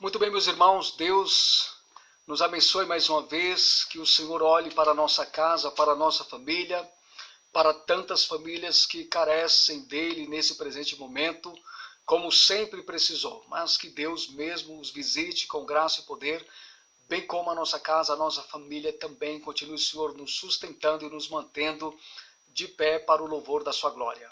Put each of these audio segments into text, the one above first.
Muito bem, meus irmãos, Deus nos abençoe mais uma vez, que o Senhor olhe para a nossa casa, para a nossa família, para tantas famílias que carecem dele nesse presente momento, como sempre precisou, mas que Deus mesmo os visite com graça e poder, bem como a nossa casa, a nossa família também. Continue o Senhor nos sustentando e nos mantendo de pé para o louvor da sua glória.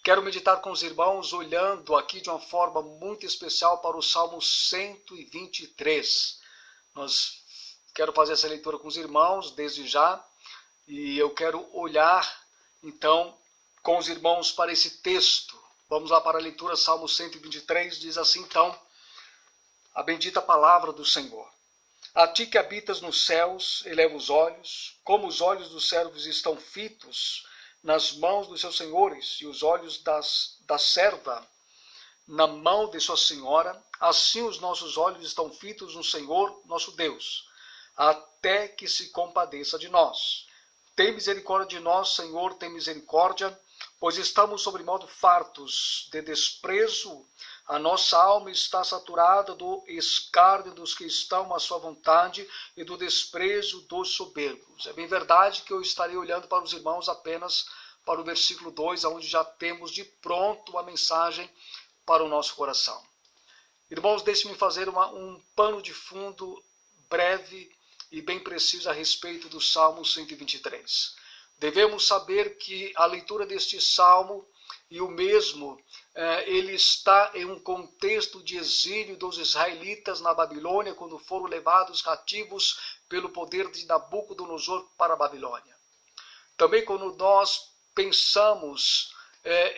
Quero meditar com os irmãos olhando aqui de uma forma muito especial para o Salmo 123. Quero fazer essa leitura com os irmãos desde já, e eu quero olhar então com os irmãos para esse texto. Vamos lá para a leitura. Salmo 123 diz assim então, a bendita palavra do Senhor. A ti que habitas nos céus, eleva os olhos, como os olhos dos servos estão fitos nas mãos dos seus senhores, e os olhos da serva na mão de sua senhora, assim os nossos olhos estão fitos no Senhor, nosso Deus, até que se compadeça de nós. Tem misericórdia de nós, Senhor, tem misericórdia, pois estamos sobremodo fartos de desprezo. A nossa alma está saturada do escárnio dos que estão à sua vontade e do desprezo dos soberbos. É bem verdade que eu estarei olhando para os irmãos apenas para o versículo 2, onde já temos de pronto a mensagem para o nosso coração. Irmãos, deixe-me fazer um pano de fundo breve e bem preciso a respeito do Salmo 123. Devemos saber que a leitura deste Salmo e o mesmo, ele está em um contexto de exílio dos israelitas na Babilônia, quando foram levados cativos pelo poder de Nabucodonosor para a Babilônia. Também quando nós pensamos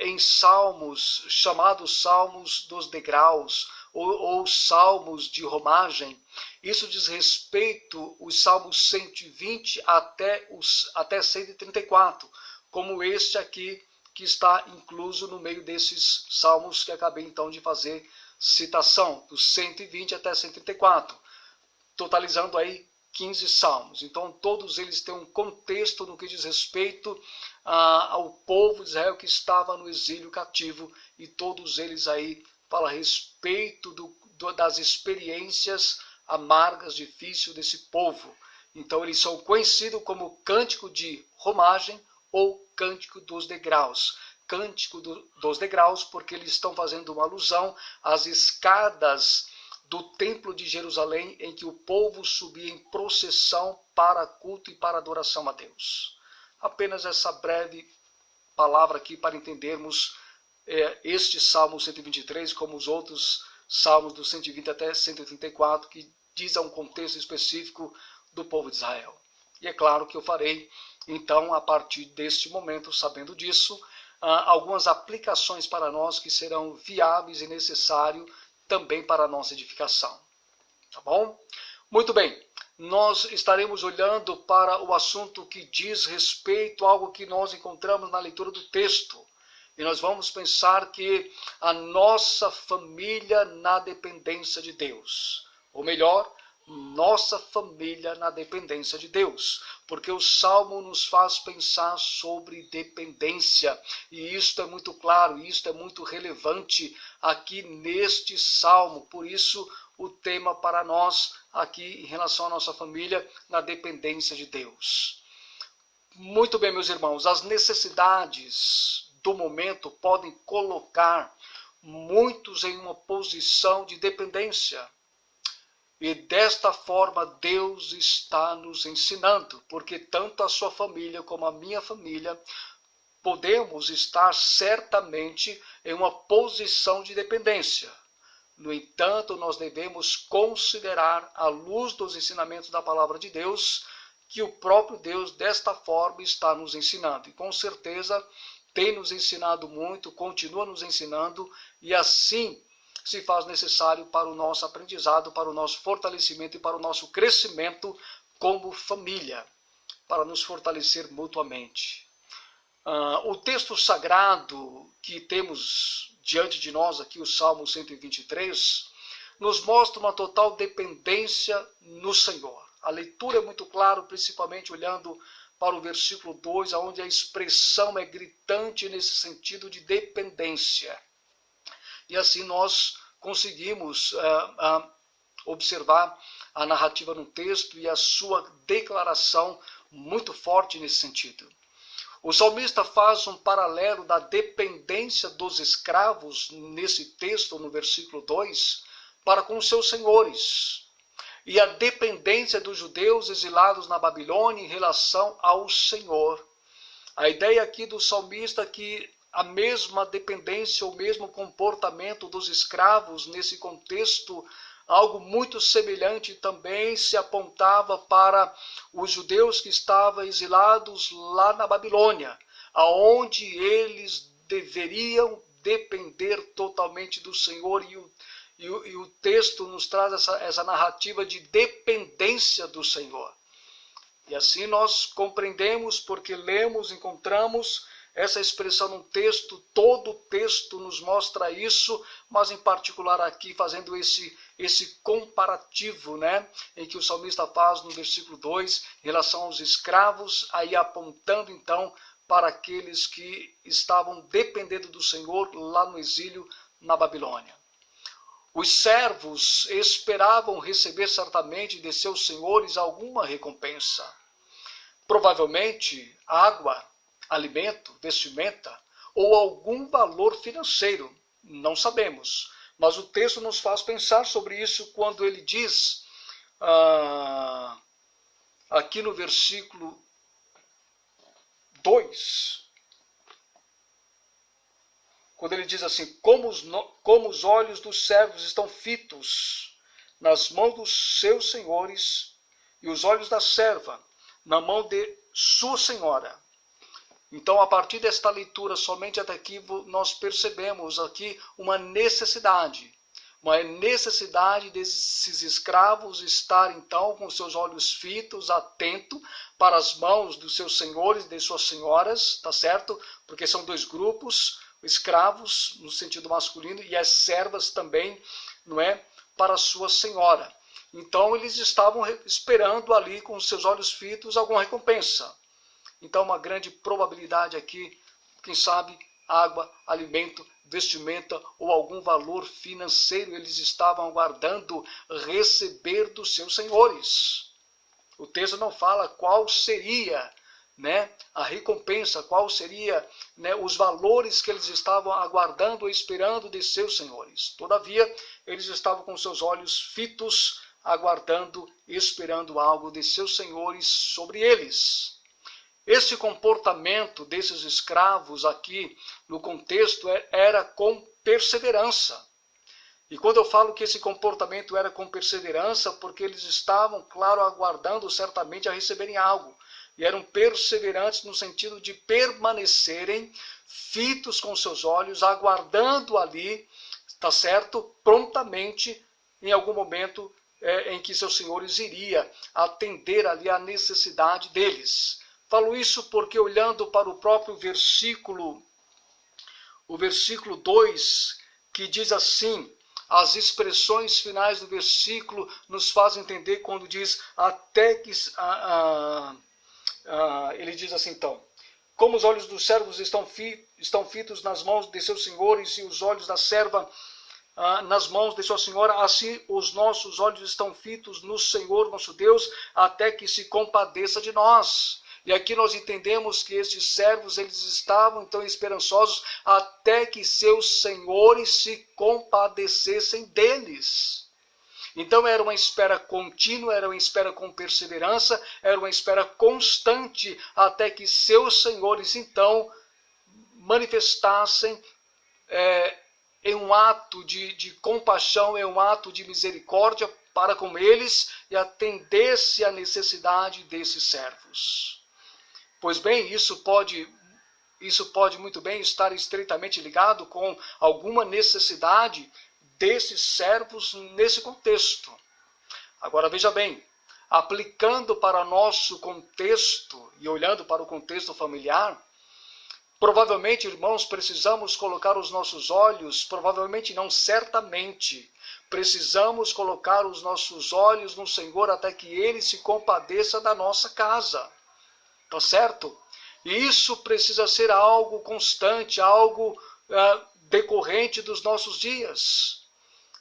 em salmos, chamados salmos dos degraus, ou salmos de romagem, isso diz respeito os salmos 120 até 134, como este aqui, que está incluso no meio desses salmos que acabei então de fazer citação, dos 120 até 134, totalizando aí 15 salmos. Então todos eles têm um contexto no que diz respeito ao povo de Israel que estava no exílio cativo, e todos eles aí falam a respeito das experiências amargas, difíceis desse povo. Então eles são conhecidos como cântico de romagem ou cântico dos degraus. Cântico dos degraus porque eles estão fazendo uma alusão às escadas do templo de Jerusalém, em que o povo subia em procissão para culto e para adoração a Deus. Apenas essa breve palavra aqui para entendermos este Salmo 123, como os outros salmos do 120 até 134, que diz a um contexto específico do povo de Israel. E é claro que eu farei, então, a partir deste momento, sabendo disso, algumas aplicações para nós que serão viáveis e necessárias também para a nossa edificação. Tá bom? Muito bem. Nós estaremos olhando para o assunto que diz respeito a algo que nós encontramos na leitura do texto. E nós vamos pensar que a nossa família na dependência de Deus. Ou melhor, nossa família na dependência de Deus. Porque o Salmo nos faz pensar sobre dependência. E isto é muito claro, isto é muito relevante aqui neste Salmo. Por isso, o tema para nós aqui em relação à nossa família na dependência de Deus. Muito bem, meus irmãos, as necessidades do momento podem colocar muitos em uma posição de dependência. E desta forma Deus está nos ensinando, porque tanto a sua família como a minha família podemos estar certamente em uma posição de dependência. No entanto, nós devemos considerar, à luz dos ensinamentos da palavra de Deus, que o próprio Deus desta forma está nos ensinando. E com certeza tem nos ensinado muito, continua nos ensinando, e assim se faz necessário para o nosso aprendizado, para o nosso fortalecimento e para o nosso crescimento como família, para nos fortalecer mutuamente. O texto sagrado que temos diante de nós aqui, o Salmo 123, nos mostra uma total dependência no Senhor. A leitura é muito clara, principalmente olhando para o versículo 2, onde a expressão é gritante nesse sentido de dependência. E assim nós conseguimos observar a narrativa no texto e a sua declaração muito forte nesse sentido. O salmista faz um paralelo da dependência dos escravos, nesse texto, no versículo 2, para com seus senhores, e a dependência dos judeus exilados na Babilônia em relação ao Senhor. A ideia aqui do salmista é que a mesma dependência, o mesmo comportamento dos escravos nesse contexto, algo muito semelhante também se apontava para os judeus que estavam exilados lá na Babilônia, aonde eles deveriam depender totalmente do Senhor, e o texto nos traz essa narrativa de dependência do Senhor. E assim nós compreendemos, porque lemos, encontramos essa expressão no texto, todo o texto nos mostra isso, mas em particular aqui fazendo esse comparativo, né, em que o salmista faz no versículo 2, em relação aos escravos, aí apontando então para aqueles que estavam dependendo do Senhor lá no exílio na Babilônia. Os servos esperavam receber certamente de seus senhores alguma recompensa. Provavelmente água, alimento, vestimenta ou algum valor financeiro. Não sabemos. Mas o texto nos faz pensar sobre isso quando ele diz, aqui no versículo 2, quando ele diz assim, como os olhos dos servos estão fitos nas mãos dos seus senhores, e os olhos da serva na mão de sua senhora. Então, a partir desta leitura, somente até aqui, nós percebemos aqui uma necessidade desses escravos estar, então, com seus olhos fitos, atentos para as mãos dos seus senhores e de suas senhoras, tá certo? Porque são dois grupos, escravos no sentido masculino e as servas também, não é, para a sua senhora. Então eles estavam esperando ali com os seus olhos fitos alguma recompensa. Então uma grande probabilidade aqui, quem sabe, água, alimento, vestimenta ou algum valor financeiro eles estavam aguardando receber dos seus senhores. O texto não fala qual seria, né, a recompensa, qual seria, né, os valores que eles estavam aguardando ou esperando de seus senhores. Todavia, eles estavam com seus olhos fitos, aguardando e esperando algo de seus senhores sobre eles. Esse comportamento desses escravos aqui, no contexto, era com perseverança. E quando eu falo que esse comportamento era com perseverança, porque eles estavam, claro, aguardando certamente a receberem algo. E eram perseverantes no sentido de permanecerem fitos com seus olhos, aguardando ali, tá certo? Prontamente, em algum momento em que seus senhores iriam atender ali a necessidade deles. Falo isso porque olhando para o próprio versículo, o versículo 2, que diz assim, as expressões finais do versículo nos fazem entender quando diz até que... ele diz assim então, como os olhos dos servos estão fitos nas mãos de seus senhores e os olhos da serva nas mãos de sua senhora, assim os nossos olhos estão fitos no Senhor nosso Deus, até que se compadeça de nós. E aqui nós entendemos que esses servos, eles estavam então esperançosos até que seus senhores se compadecessem deles. Então era uma espera contínua, era uma espera com perseverança, era uma espera constante até que seus senhores então manifestassem em um ato de compaixão, em um ato de misericórdia para com eles e atendesse à necessidade desses servos. Pois bem, isso pode muito bem estar estreitamente ligado com alguma necessidade desses servos nesse contexto. Agora veja bem, aplicando para nosso contexto e olhando para o contexto familiar, provavelmente, irmãos, precisamos colocar os nossos olhos, provavelmente não, certamente, precisamos colocar os nossos olhos no Senhor até que Ele se compadeça da nossa casa. Tá certo? E isso precisa ser algo constante, algo decorrente dos nossos dias.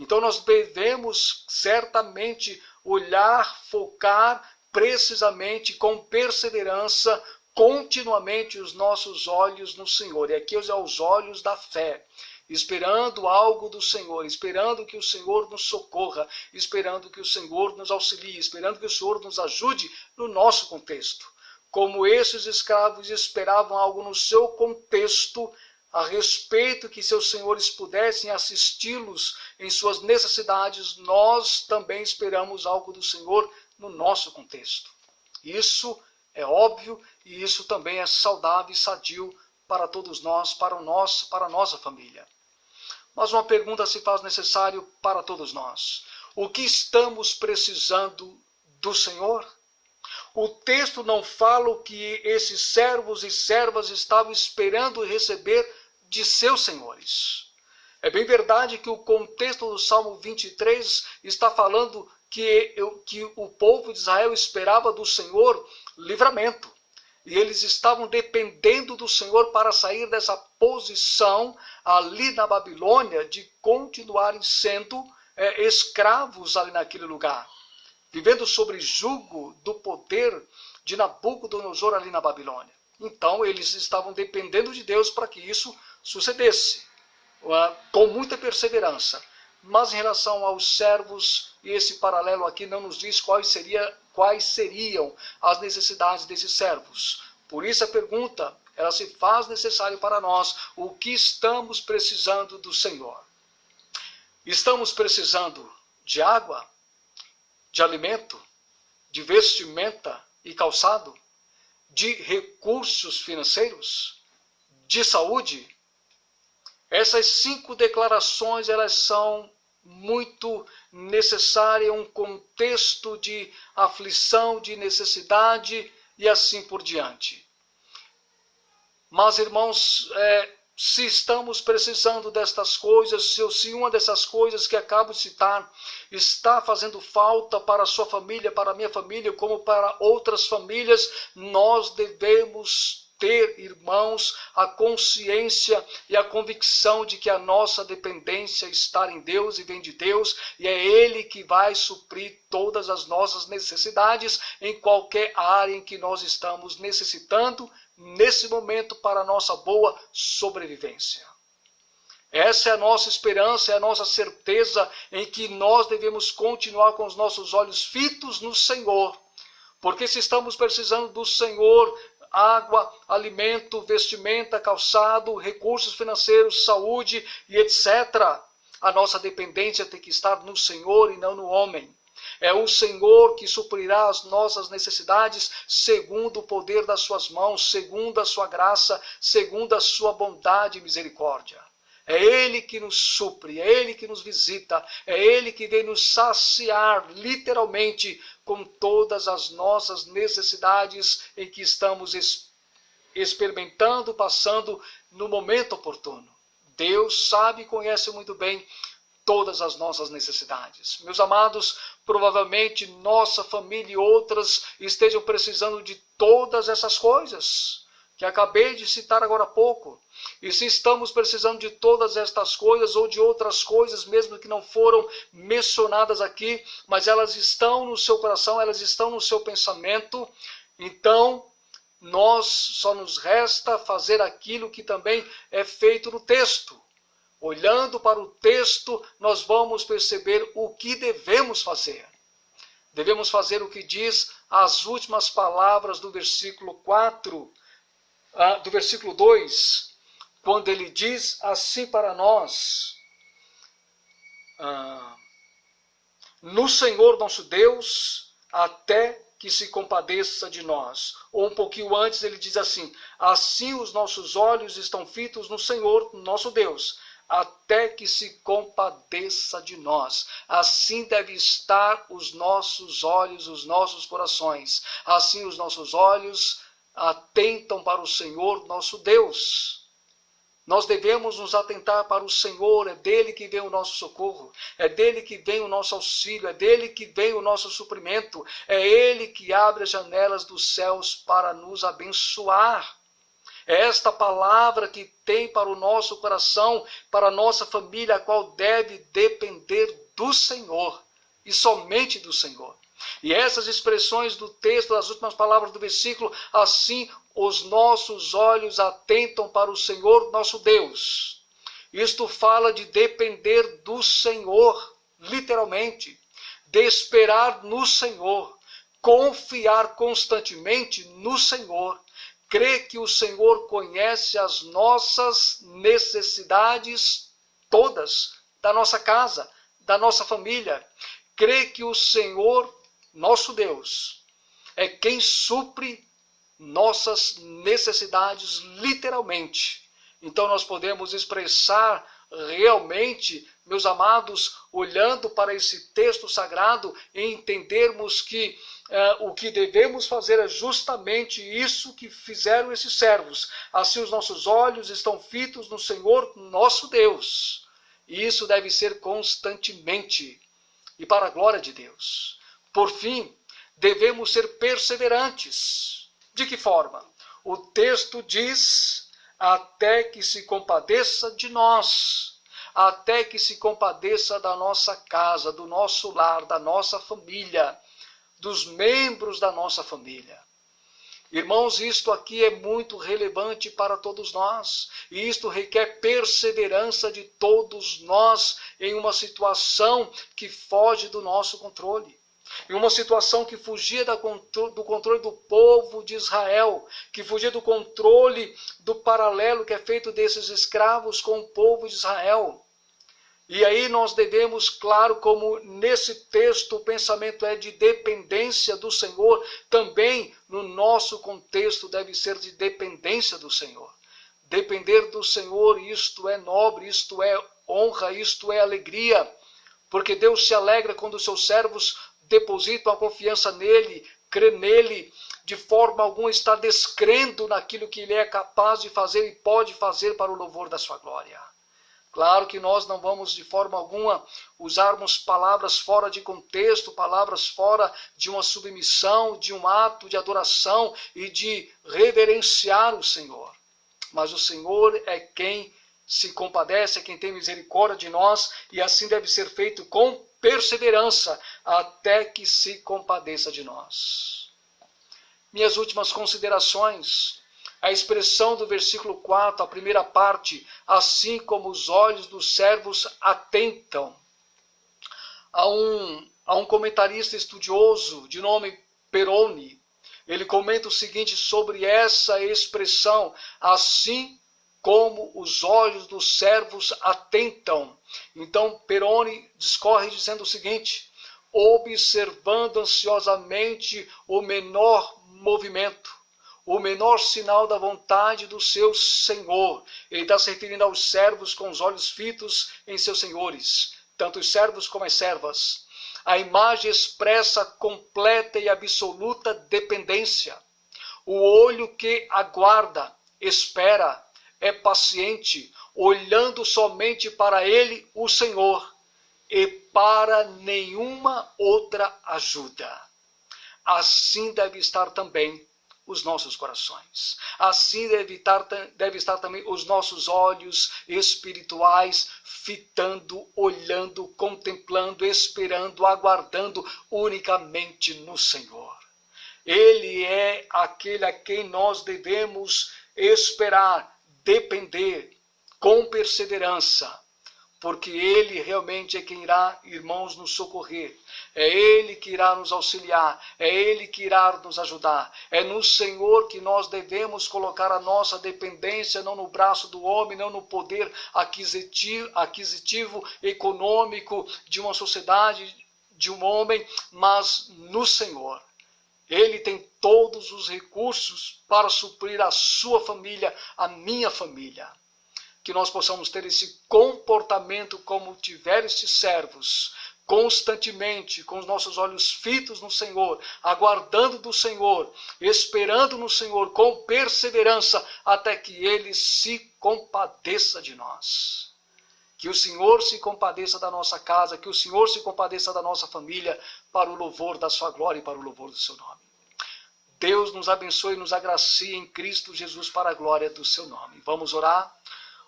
Então nós devemos certamente olhar, focar precisamente, com perseverança, continuamente os nossos olhos no Senhor. E aqui é os olhos da fé, esperando algo do Senhor, esperando que o Senhor nos socorra, esperando que o Senhor nos auxilie, esperando que o Senhor nos ajude no nosso contexto. Como esses escravos esperavam algo no seu contexto, a respeito que seus senhores pudessem assisti-los em suas necessidades, nós também esperamos algo do Senhor no nosso contexto. Isso é óbvio e isso também é saudável e sadio para todos nós, para a nossa família. Mas uma pergunta se faz necessário para todos nós. O que estamos precisando do Senhor? O texto não fala o que esses servos e servas estavam esperando receber de seus senhores. É bem verdade que o contexto do Salmo 23 está falando que o povo de Israel esperava do Senhor livramento. E eles estavam dependendo do Senhor para sair dessa posição ali na Babilônia de continuarem sendo escravos ali naquele lugar, vivendo sob jugo do poder de Nabucodonosor ali na Babilônia. Então eles estavam dependendo de Deus para que isso sucedesse, com muita perseverança. Mas em relação aos servos, e esse paralelo aqui não nos diz quais seriam as necessidades desses servos. Por isso a pergunta, ela se faz necessária para nós: o que estamos precisando do Senhor? Estamos precisando de água, de alimento, de vestimenta e calçado, de recursos financeiros, de saúde? Essas 5 declarações, elas são muito necessárias em um contexto de aflição, de necessidade e assim por diante. Mas, irmãos, se estamos precisando destas coisas, se uma dessas coisas que acabo de citar está fazendo falta para a sua família, para a minha família, como para outras famílias, nós devemos ter, irmãos, a consciência e a convicção de que a nossa dependência está em Deus e vem de Deus, e é Ele que vai suprir todas as nossas necessidades em qualquer área em que nós estamos necessitando nesse momento para a nossa boa sobrevivência. Essa é a nossa esperança, é a nossa certeza em que nós devemos continuar com os nossos olhos fitos no Senhor, porque se estamos precisando do Senhor, água, alimento, vestimenta, calçado, recursos financeiros, saúde e etc., a nossa dependência tem que estar no Senhor e não no homem. É o Senhor que suprirá as nossas necessidades segundo o poder das suas mãos, segundo a sua graça, segundo a sua bondade e misericórdia. É Ele que nos supre, é Ele que nos visita, é Ele que vem nos saciar, literalmente, com todas as nossas necessidades em que estamos experimentando, passando no momento oportuno. Deus sabe e conhece muito bem todas as nossas necessidades. Meus amados, provavelmente nossa família e outras estejam precisando de todas essas coisas que acabei de citar agora há pouco. E se estamos precisando de todas estas coisas ou de outras coisas mesmo que não foram mencionadas aqui, mas elas estão no seu coração, elas estão no seu pensamento, então nós só nos resta fazer aquilo que também é feito no texto. Olhando para o texto, nós vamos perceber o que devemos fazer. Devemos fazer o que diz as últimas palavras do versículo 4, do versículo 2, quando ele diz assim para nós: no Senhor nosso Deus, até que se compadeça de nós. Ou um pouquinho antes ele diz assim: assim os nossos olhos estão fitos no Senhor nosso Deus, até que se compadeça de nós. Assim deve estar os nossos olhos, os nossos corações. Assim os nossos olhos atentam para o Senhor nosso Deus. Nós devemos nos atentar para o Senhor, é dele que vem o nosso socorro, é dele que vem o nosso auxílio, é dele que vem o nosso suprimento, é ele que abre as janelas dos céus para nos abençoar. É esta palavra que tem para o nosso coração, para a nossa família, a qual deve depender do Senhor e somente do Senhor. E essas expressões do texto, das últimas palavras do versículo, assim os nossos olhos atentam para o Senhor nosso Deus. Isto fala de depender do Senhor, literalmente, de esperar no Senhor, confiar constantemente no Senhor, crer que o Senhor conhece as nossas necessidades todas, da nossa casa, da nossa família, crer que o Senhor, nosso Deus, é quem supre nossas necessidades literalmente. Então nós podemos expressar realmente, meus amados, olhando para esse texto sagrado e entendermos que o que devemos fazer é justamente isso que fizeram esses servos. Assim os nossos olhos estão fitos no Senhor nosso Deus. E isso deve ser constantemente e para a glória de Deus. Por fim, devemos ser perseverantes. De que forma? O texto diz: até que se compadeça de nós, até que se compadeça da nossa casa, do nosso lar, da nossa família, dos membros da nossa família. Irmãos, isto aqui é muito relevante para todos nós, e isto requer perseverança de todos nós em uma situação que foge do nosso controle. Em uma situação que fugia do controle do povo de Israel, que fugia do controle do paralelo que é feito desses escravos com o povo de Israel. E aí nós devemos, claro, como nesse texto o pensamento é de dependência do Senhor, também no nosso contexto deve ser de dependência do Senhor. Depender do Senhor, isto é nobre, isto é honra, isto é alegria, porque Deus se alegra quando os seus servos depositam a confiança nele, crê nele, de forma alguma está descrendo naquilo que ele é capaz de fazer e pode fazer para o louvor da sua glória. Claro que nós não vamos de forma alguma usarmos palavras fora de contexto, palavras fora de uma submissão, de um ato de adoração e de reverenciar o Senhor. Mas o Senhor é quem se compadece, é quem tem misericórdia de nós, e assim deve ser feito com perseverança, até que se compadeça de nós. Minhas últimas considerações. A expressão do versículo 4, a primeira parte, assim como os olhos dos servos atentam. Há um comentarista estudioso de nome Peroni. Ele comenta o seguinte sobre essa expressão, assim como os olhos dos servos atentam. Então Peroni discorre dizendo o seguinte: observando ansiosamente o menor movimento, o menor sinal da vontade do seu Senhor. Ele está se referindo aos servos com os olhos fitos em seus senhores, tanto os servos como as servas. A imagem expressa completa e absoluta dependência. O olho que aguarda, espera, é paciente, olhando somente para ele, o Senhor, e para nenhuma outra ajuda. Assim deve estar também os nossos corações. Assim deve estar também os nossos olhos espirituais, fitando, olhando, contemplando, esperando, aguardando unicamente no Senhor. Ele é aquele a quem nós devemos esperar, depender com perseverança, porque Ele realmente é quem irá, irmãos, nos socorrer. É Ele que irá nos auxiliar, é Ele que irá nos ajudar. É no Senhor que nós devemos colocar a nossa dependência, não no braço do homem, não no poder aquisitivo econômico de uma sociedade, de um homem, mas no Senhor. Ele tem todos os recursos para suprir a sua família, a minha família. Que nós possamos ter esse comportamento como tiveram estes servos, constantemente, com os nossos olhos fitos no Senhor, aguardando do Senhor, esperando no Senhor, com perseverança, até que Ele se compadeça de nós. Que o Senhor se compadeça da nossa casa, que o Senhor se compadeça da nossa família, para o louvor da sua glória e para o louvor do seu nome. Deus nos abençoe e nos agracie em Cristo Jesus para a glória do seu nome. Vamos orar?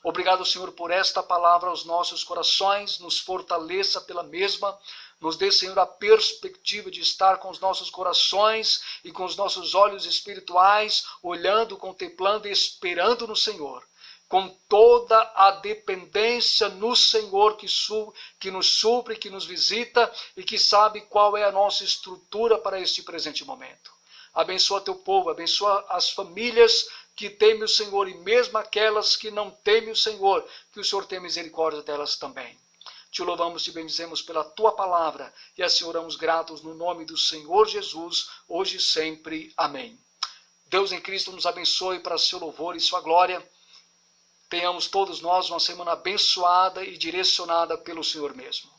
Obrigado, Senhor, por esta palavra aos nossos corações, nos fortaleça pela mesma, nos dê, Senhor, a perspectiva de estar com os nossos corações e com os nossos olhos espirituais, olhando, contemplando e esperando no Senhor, com toda a dependência no Senhor que nos supre, que nos visita e que sabe qual é a nossa estrutura para este presente momento. Abençoa teu povo, abençoa as famílias que temem o Senhor e mesmo aquelas que não temem o Senhor, que o Senhor tenha misericórdia delas também. Te louvamos e bendizemos pela tua palavra e assim oramos gratos no nome do Senhor Jesus, hoje e sempre. Amém. Deus em Cristo nos abençoe para seu louvor e sua glória. Tenhamos todos nós uma semana abençoada e direcionada pelo Senhor mesmo.